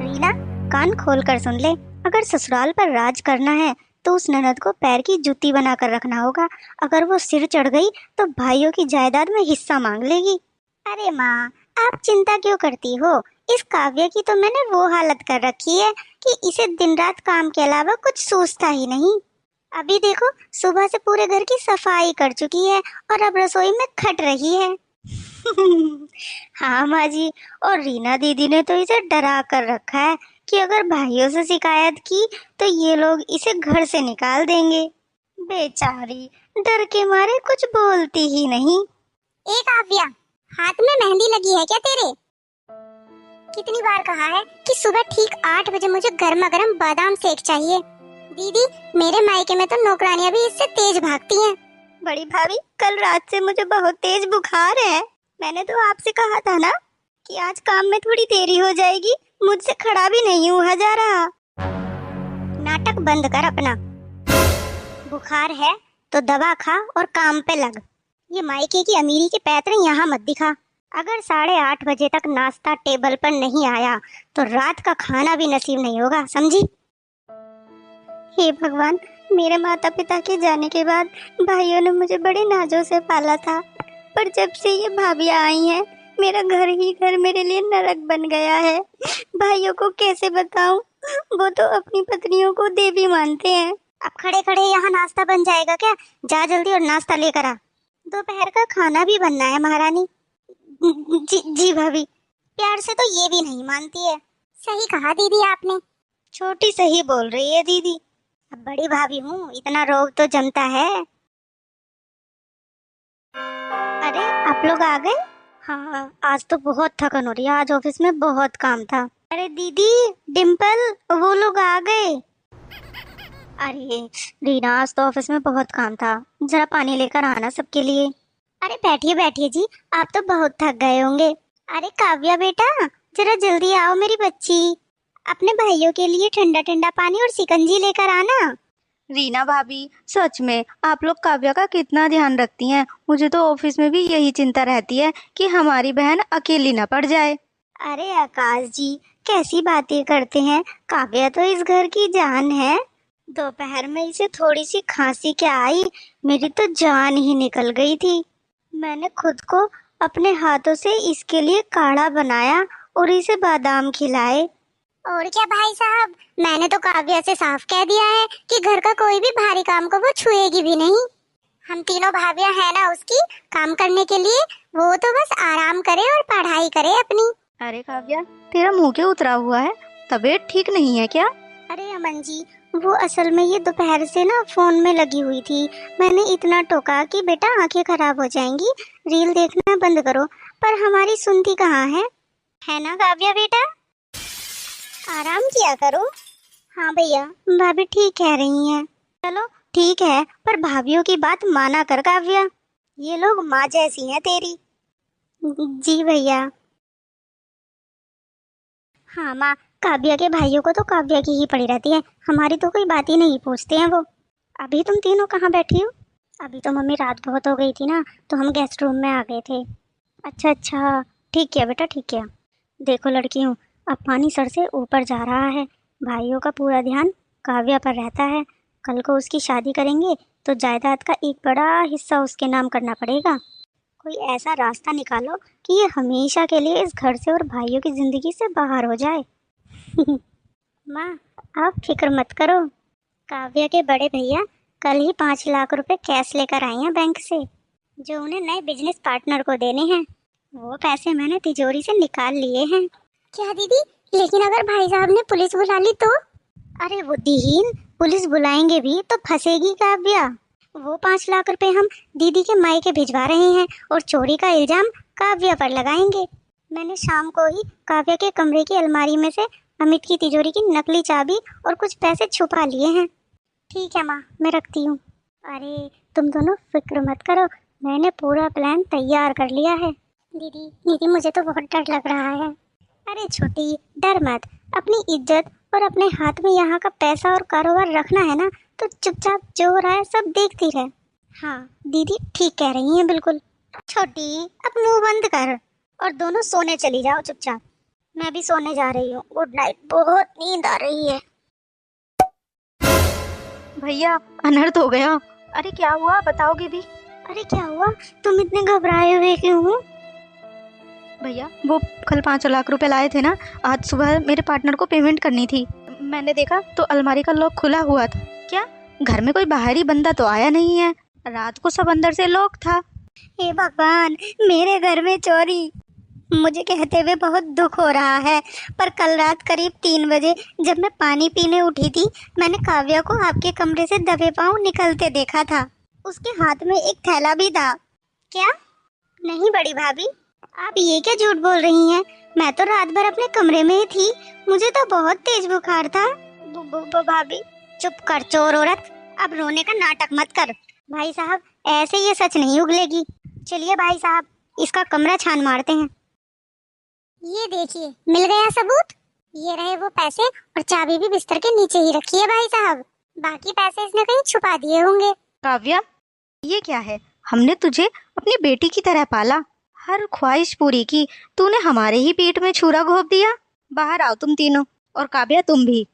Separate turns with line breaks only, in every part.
रीना, कान खोल कर सुन ले। अगर ससुराल पर राज करना है तो उस ननद को पैर की जूती बना कर रखना होगा। अगर वो सिर चढ़ गई तो भाइयों की जायदाद में हिस्सा मांग लेगी। अरे माँ, आप चिंता क्यों करती हो? इस काव्य की तो मैंने वो हालत कर रखी है कि इसे दिन रात काम के अलावा कुछ सूझता ही नहीं। अभी देखो, सुबह से पूरे घर की सफाई कर चुकी है और अब रसोई में खट रही है। हाँ माँ जी, और रीना दीदी ने तो इसे डरा कर रखा है कि अगर भाइयों से शिकायत की तो ये लोग इसे घर से निकाल देंगे। बेचारी डर के मारे कुछ बोलती ही नहीं।
एक काव्या, हाथ में मेहंदी लगी है क्या तेरे? कितनी बार कहा है कि सुबह ठीक 8 बजे मुझे गर्मा गर्म बादाम शेक चाहिए। दीदी, मेरे मायके में तो नौकरानियां भी इससे तेज भागती हैं।
बड़ी भाभी, कल रात से मुझे बहुत तेज बुखार है। मैंने तो आपसे कहा था ना कि आज काम में थोड़ी देरी हो जाएगी। मुझसे खड़ा भी नहीं हुआ जा रहा। नाटक बंद कर अपना। बुखार है तो दवा खा और काम पे लग। ये मायके की अमीरी के पैतरे यहाँ मत दिखा। अगर 8:30 बजे तक नाश्ता टेबल पर नहीं आया तो रात का खाना भी नसीब नहीं होगा, समझी? हे भगवान, मेरे माता पिता के जाने के बाद भाइयों ने मुझे बड़े नाजों से पाला था, पर जब से ये भाभियां आई हैं, मेरा घर ही घर मेरे लिए नरक बन गया है। भाइयों को कैसे बताऊं? वो तो अपनी पत्नियों को देवी मानते हैं। अब खड़े खड़े यहाँ नाश्ता बन जाएगा क्या? जा जल्दी और नाश्ता लेकर आ। दोपहर का खाना भी बनना है महारानी। जी भाभी। प्यार से तो ये भी नहीं मानती है।
सही कहा दीदी आपने।
छोटी सही बोल रही है दीदी। अब बड़ी भाभी हूँ, इतना रोब तो जमता है। अरे आप लोग आ गए? हाँ, आज तो बहुत थकन हो रही है। आज ऑफिस में बहुत काम था। अरे दीदी, डिम्पल, वो लोग आ गए। अरे रीना, आज तो ऑफिस में बहुत काम था। जरा पानी लेकर आना सबके लिए। अरे बैठिए बैठिए जी, आप तो बहुत थक गए होंगे। अरे काव्या बेटा, जरा जल्दी आओ मेरी बच्ची। अपने भाइयों के लिए ठंडा ठंडा पानी और शिकंजी लेकर आना।
रीना भाभी, सच में आप लोग काव्या का कितना ध्यान रखती हैं। मुझे तो ऑफिस में भी यही चिंता रहती है कि हमारी बहन अकेली न पड़ जाए।
अरे आकाश जी, कैसी बातें करते हैं। काव्या तो इस घर की जान है। दोपहर में इसे थोड़ी सी खांसी क्या आई, मेरी तो जान ही निकल गई थी। मैंने खुद को अपने हाथों से इसके लिए काढ़ा बनाया और इसे बादाम खिलाए।
और क्या भाई साहब, मैंने तो काव्या से साफ कह दिया है कि घर का कोई भी भारी काम को वो छुएगी भी नहीं। हम तीनों भाभियां हैं ना उसकी काम करने के लिए। वो तो बस आराम करे और पढ़ाई करे अपनी।
अरे काव्या, तेरा मुंह क्यों उतरा हुआ है? तबीयत ठीक नहीं है क्या?
अरे अमन जी, वो असल में ये दोपहर से ना फोन में लगी हुई थी। मैंने इतना टोका कि बेटा आंखें खराब हो जाएंगी, रील देखना बंद करो, पर हमारी सुनती कहाँ है ना काव्या बेटा? आराम किया करो। हाँ भैया, भाभी ठीक कह रही हैं। चलो ठीक है, पर भाभियों की बात माना कर काव्या। ये लोग माँ जैसी हैं तेरी। जी भैया। हाँ माँ, काव्या के भाइयों को तो काव्या की ही पड़ी रहती है, हमारी तो कोई बात ही नहीं पूछते हैं वो। अभी तुम तीनों कहाँ बैठी हो? अभी तो मम्मी रात बहुत हो गई थी ना, तो हम गेस्ट रूम में आ गए थे। अच्छा अच्छा, ठीक किया बेटा, ठीक किया। देखो लड़कियों, अब पानी सर से ऊपर जा रहा है। भाइयों का पूरा ध्यान काव्या पर रहता है। कल को उसकी शादी करेंगे तो जायदाद का एक बड़ा हिस्सा उसके नाम करना पड़ेगा। कोई ऐसा रास्ता निकालो कि ये हमेशा के लिए इस घर से और भाइयों की जिंदगी से बाहर हो जाए। माँ, आप फिक्र मत करो। काव्या के बड़े भैया कल ही 5 लाख रुपए कैश लेकर आए हैं बैंक से, जो उन्हें नए बिजनेस पार्टनर को देने हैं। वो पैसे मैंने तिजोरी से निकाल लिए हैं।
क्या दीदी, लेकिन अगर भाई साहब ने पुलिस बुला ली तो?
अरे बुद्धिहीन, पुलिस बुलाएंगे भी तो फंसेगी काव्या। वो 5 लाख रुपए हम दीदी के मायके भिजवा रहे हैं और चोरी का इल्जाम काव्या पर लगाएंगे। मैंने शाम को ही काव्या के कमरे की अलमारी में से अमित की तिजोरी की नकली चाबी और कुछ पैसे छुपा लिए हैं। ठीक है माँ, मैं रखती हूँ। अरे तुम दोनों फिक्र मत करो, मैंने पूरा प्लान तैयार कर लिया है।
दीदी दीदी, मुझे तो बहुत डर लग रहा है।
अरे छोटी, डर मत। अपनी इज्जत और अपने हाथ में यहाँ का पैसा और कारोबार रखना है ना, तो चुपचाप जो हो रहा है सब देखती रहे। हाँ दीदी ठीक कह रही हैं बिल्कुल। छोटी, अब मुंह बंद कर और दोनों सोने चली जाओ चुपचाप। मैं भी सोने जा रही हूँ। Good night. बहुत नींद आ रही है।
भैया अनर्थ हो गया। अरे क्या हुआ, बताओगे भी?
अरे क्या हुआ? तुम इतने घबराए हुए क्यों हो?
भैया वो कल 5 लाख रुपए लाए थे ना, आज सुबह मेरे पार्टनर को पेमेंट करनी थी। मैंने देखा तो अलमारी का लॉक खुला हुआ था। क्या घर में कोई बाहरी बंदा तो आया नहीं है? रात को सब अंदर से लॉक था।
हे भगवान, मेरे घर में चोरी! मुझे कहते हुए बहुत दुख हो रहा है, पर कल रात करीब 3 बजे जब मैं पानी पीने उठी थी, मैंने काव्या को आपके कमरे से दबे पांव निकलते देखा था। उसके हाथ में एक थैला भी था। क्या? नहीं बड़ी भाभी, आप ये क्या झूठ बोल रही हैं? मैं तो रात भर अपने कमरे में ही थी। मुझे तो बहुत तेज बुखार था। भाभी चुप कर चोर औरत, अब रोने का नाटक मत कर। भाई साहब, ऐसे ये सच नहीं उगलेगी। चलिए भाई साहब, इसका कमरा छान मारते हैं।
ये देखिए, मिल गया सबूत। ये रहे वो पैसे, और चाबी भी बिस्तर के नीचे ही रखी है भाई साहब। बाकी पैसे इसने कहीं छुपा दिए होंगे।
काव्या ये क्या है? हमने तुझे अपनी बेटी की तरह पाला, हर ख्वाहिश पूरी की, तूने हमारे ही पेट में छुरा घोंप दिया। बाहर आओ तुम तीनों, और काव्या तुम भी।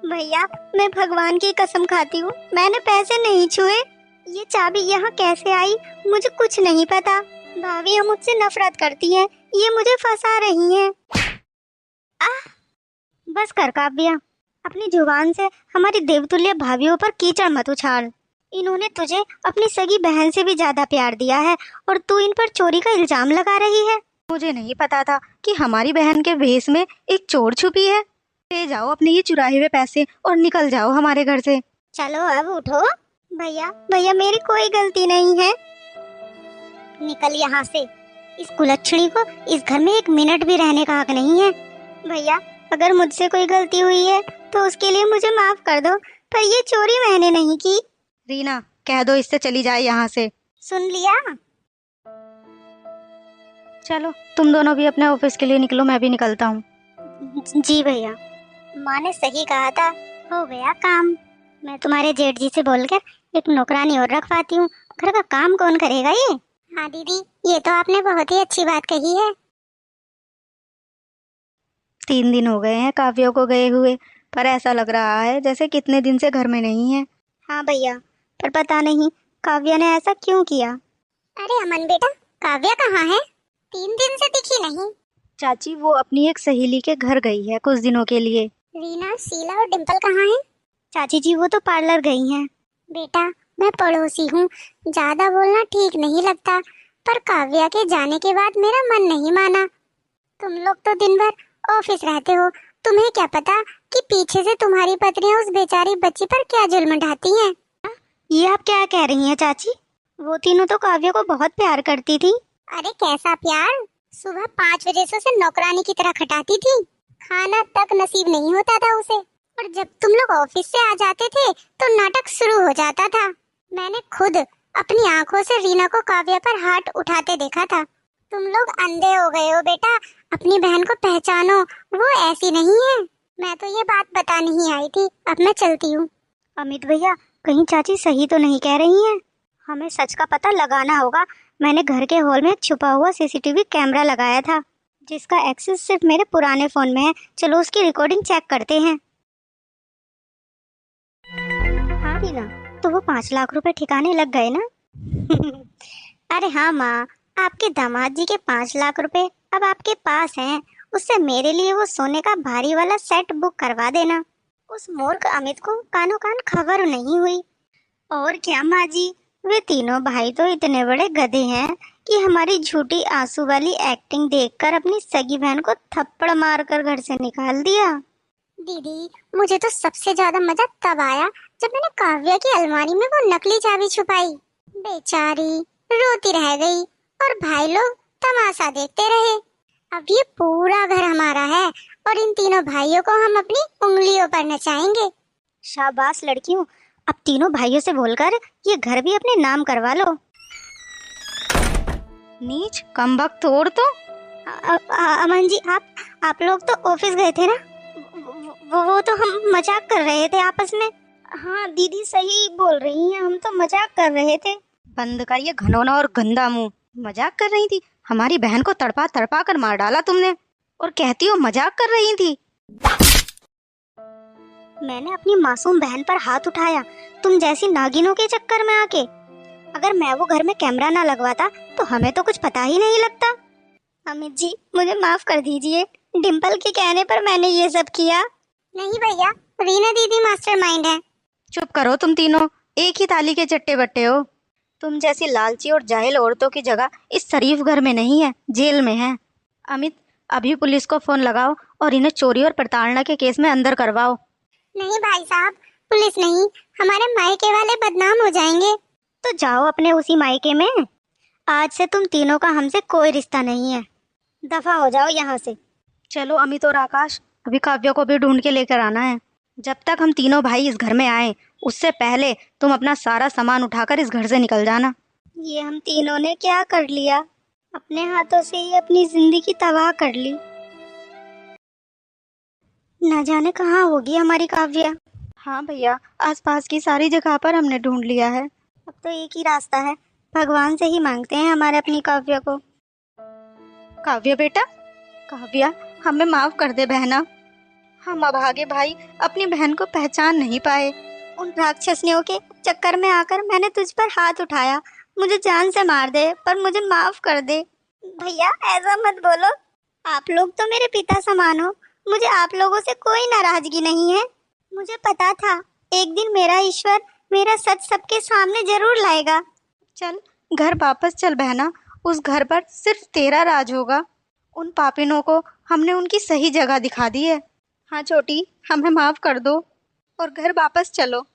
भैया, मैं भगवान की कसम खाती हूँ, मैंने पैसे नहीं छुए। ये चाबी यहाँ कैसे आई मुझे कुछ नहीं पता। भाभी हम मुझसे नफरत करती हैं, ये मुझे फंसा रही हैं। बस कर काव्या, अपनी जुबान से हमारी देवतुल्य भाभियों पर कीचड़ मत उछाल। इन्होंने तुझे अपनी सगी बहन से भी ज्यादा प्यार दिया है, और तू इन पर चोरी का इल्जाम लगा रही है।
मुझे नहीं पता था कि हमारी बहन के भेष में एक चोर छुपी है। ले जाओ अपने ये चुराए हुए पैसे और निकल जाओ हमारे घर से।
चलो अब उठो। भैया भैया, मेरी कोई गलती नहीं है। निकल यहाँ से। इस कुलच्छनी को इस घर में 1 मिनट भी रहने का हक नहीं है। भैया, अगर मुझसे कोई गलती हुई है तो उसके लिए मुझे माफ कर दो, पर ये चोरी मैंने नहीं की।
रीना, कह दो इससे चली जाए यहाँ से।
सुन लिया?
चलो तुम दोनों भी अपने ऑफिस के लिए निकलो, मैं भी निकलता हूँ।
जी भैया, माँ ने सही कहा था, हो गया काम। मैं तुम्हारे जेठ जी से बोलकर एक नौकरानी और रखवाती हूँ। घर का काम कौन करेगा ये? हाँ दीदी, ये तो आपने बहुत ही अच्छी बात कही है।
3 दिन हो गए हैं काव्या को गए हुए, पर ऐसा लग रहा है जैसे कितने दिन से घर में नहीं है।
हाँ भैया, पर पता नहीं काव्या ने ऐसा क्यों किया।
अरे अमन बेटा, काव्या कहाँ है? 3 दिन से दिखी नहीं।
चाची वो अपनी एक सहेली के घर गई है कुछ दिनों के लिए।
रीना, शीला और डिम्पल कहाँ है?
चाची जी वो तो पार्लर गई हैं।
बेटा, मैं पड़ोसी हूँ, ज्यादा बोलना ठीक नहीं लगता, पर काव्या के जाने के बाद मेरा मन नहीं माना। तुम लोग तो दिन भर ऑफिस रहते हो, तुम्हें क्या पता कि पीछे से तुम्हारी पत्नियां उस बेचारी बच्ची पर क्या जुल्म ढाती हैं।
ये आप क्या कह रही हैं चाची? वो तीनों तो काव्या को बहुत प्यार करती थी।
अरे कैसा प्यार! सुबह 5 बजे से उसे नौकरानी की तरह खटाती थी, खाना तक नसीब नहीं होता था उसे, और जब तुम लोग ऑफिस से आ जाते थे तो नाटक शुरू हो जाता था। मैंने खुद अपनी आंखों से रीना को काव्या पर हाथ उठाते देखा था। तुम लोग अंधे हो गए हो बेटा, अपनी बहन को पहचानो, वो ऐसी नहीं है। मैं तो ये बात बताने ही आई थी, अब मैं चलती हूँ।
अमित भैया, कहीं चाची सही तो नहीं कह रही हैं? हमें सच का पता लगाना होगा। मैंने घर के हॉल में एक छुपा हुआ सीसीटीवी कैमरा लगाया था, जिसका एक्सेस सिर्फ मेरे पुराने फोन में है। चलो उसकी रिकॉर्डिंग चेक करते हैं। हाँ रीना, तो वो 5 लाख रुपए ठिकाने लग गए ना? अरे हाँ माँ, आपके दामाद जी के 5 लाख रुपए अब आपके पास हैं। उससे मेरे लिए वो सोने का भारी वाला सेट बुक करवा देना। उस मूर्ख अमित को कानों कान खबर नहीं हुई। और क्या माँ जी, वे तीनों भाई तो इतने बड़े गधे हैं कि हमारी झूठी आंसू वाली एक्टिंग देखकर अपनी सगी बहन को थप्पड़ मारकर घर से निकाल दिया।
दीदी, मुझे तो सबसे ज्यादा मजा तब आया जब मैंने काव्या की अलमारी में वो नकली चाबी छुपाई। बेचारी रोती रह गई और भाई लोग तमाशा देखते रहे। अब ये पूरा घर हमारा है और इन तीनों भाइयों को हम अपनी उंगलियों पर नचाएंगे।
शाबाश लड़कियों, अब तीनों भाइयों से बोलकर ये घर भी अपने नाम करवा लो।
नीच कमबख्त और तो।
अमन जी, आप लोग तो ऑफिस गए थे ना? वो तो हम मजाक कर रहे थे आपस में। हाँ दीदी सही बोल रही हैं, हम तो मजाक कर रहे थे।
बंद कर ये घनौना और गंदा मुंह। मजाक कर रही थी? हमारी बहन को तड़पा तड़पा कर मार डाला तुमने, और कहती हो मजाक कर रही थी।
मैंने अपनी मासूम बहन पर हाथ उठाया तुम जैसी नागिनों के चक्कर में आके। अगर मैं वो घर में कैमरा ना लगवाता तो हमें तो कुछ पता ही नहीं लगता। अमित जी मुझे माफ कर दीजिए, डिम्पल के कहने पर मैंने ये सब किया।
नहीं भैया, रीना दीदी मास्टरमाइंड है।
चुप करो तुम तीनों, एक ही थाली के चट्टे बट्टे हो। तुम जैसी लालची और जाहिल औरतों की जगह इस शरीफ घर में नहीं है, जेल में है। अमित अभी पुलिस को फोन लगाओ और इन्हें चोरी और प्रताड़ना के केस में अंदर करवाओ।
नहीं भाई साहब, पुलिस नहीं, हमारे मायके वाले बदनाम हो जाएंगे।
तो जाओ अपने उसी मायके में। आज से तुम तीनों का हमसे कोई रिश्ता नहीं है, दफा हो जाओ यहाँ से।
चलो अमित और आकाश, अभी काव्या को भी ढूंढ के लेकर आना है। जब तक हम तीनों भाई इस घर में आए उससे पहले तुम अपना सारा सामान उठाकर इस घर से निकल जाना।
ये हम तीनों ने क्या कर लिया, अपने हाथों से ही अपनी जिंदगी तबाह कर ली। न जाने कहाँ होगी हमारी काव्या।
हाँ भैया, आसपास की सारी जगह पर हमने ढूंढ लिया है।
अब तो एक ही रास्ता है, भगवान से ही मांगते हैं हमारे अपनी काव्या को।
काव्या बेटा, काव्या हमें माफ कर दे बहना। हम अभागे भाई अपनी बहन को पहचान नहीं पाए।
उन राक्षसनियों के चक्कर में आकर मैंने तुझ पर हाथ उठाया, मुझे जान से मार दे पर मुझे माफ कर दे। भैया ऐसा मत बोलो, आप लोग तो मेरे पिता समान हो, मुझे आप लोगों से कोई नाराजगी नहीं है। मुझे पता था एक दिन मेरा ईश्वर मेरा सच सबके सामने जरूर लाएगा।
चल घर वापस चल बहना, उस घर पर सिर्फ तेरा राज होगा। उन पापिनों को हमने उनकी सही जगह दिखा दी है। हाँ छोटी, हमें माफ कर दो और घर वापस चलो।